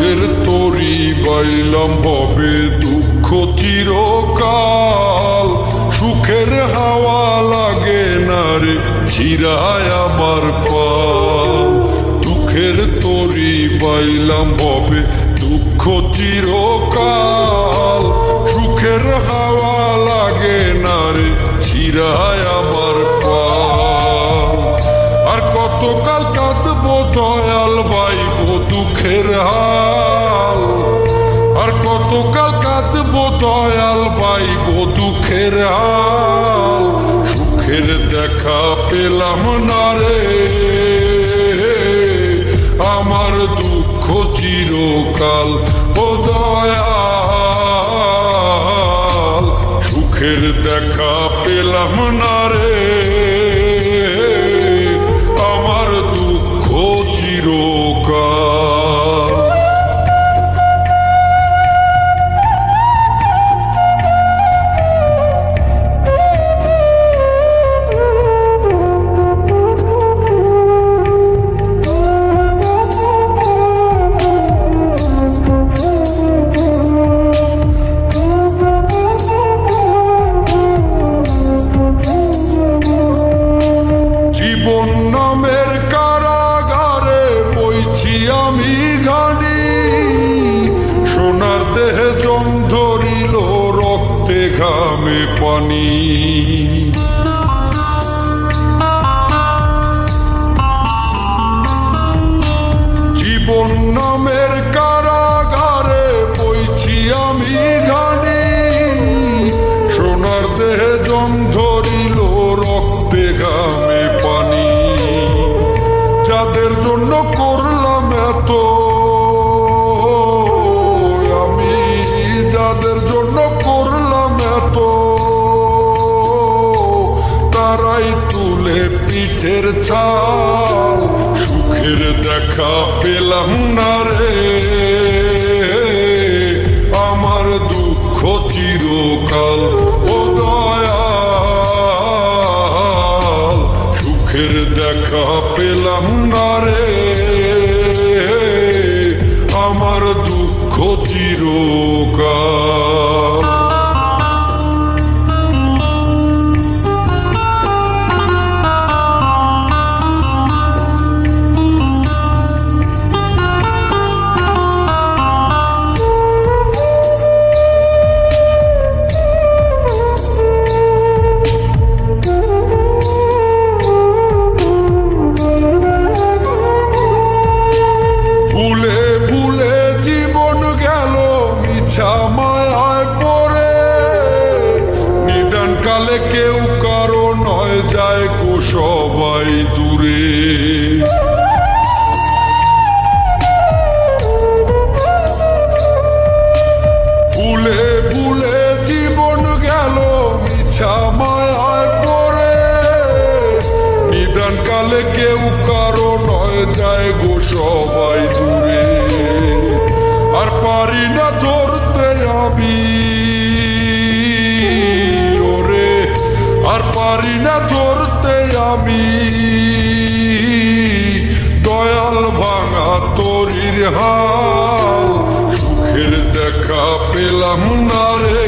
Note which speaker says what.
Speaker 1: ফুলের তরি বাইলাম ভবে দুঃখ চিরকাল, সুখের হাওয়া লাগে না রে ছিড়ায় আমার পাল। দুঃখের তরি বাইলাম ভবে দুঃখ চিরকাল, সুখের হাওয়া লাগে না রে ছিড়ায় আমার পাল। আর কতকাল কাঁদবো দয়াল বাইবো দুঃখের হাল, আর কতকাল কাঁদবো দয়াল বাইবো দুঃখের হাল। সুখের দেখা পেলাম না রে আমার দুঃখ চিরকাল ও দয়াল। সুখের দেখা পেলাম না রে আমার দুঃখ চিরকাল। জীবন নামের কারাগারে বইছি আমি ঘানি, সোনার দেহে জং ধরিল রক্তে ঘামে পানি। জীবন নামের কারাগারে বইছি আমি ঘানি, সোনার দেহে জং ধরিল রক্তে ঘামে পানি। যাদের জন্য করলাম এত আমি, যাদের জন্য করলাম এত, তারাই তুলে পিঠের ছাল। সুখের দেখা পেলাম না রে আমার দুঃখ চিরকাল ও দয়াল। সুখের দেখা পেলাম না রে আমার দুঃখ চিরকাল। ভুলে ভুলে জীবন গেল মিছা মায়ায় পড়ে, নিদান কালে কেউ কারো নয় যায় গো সবাই দূরে। ভুলে ভুলে জীবন গেল মিছা মায়ায় পড়ে, নিদান কালে কেউ কারো নয় যায় গো সবাই দূরে। আর পারি না ধরতে আমি ওরে, আর পারি না ধরতে আমি দয়াল ভাঙা তরির হাল। সুখের দেখা পেলাম না রে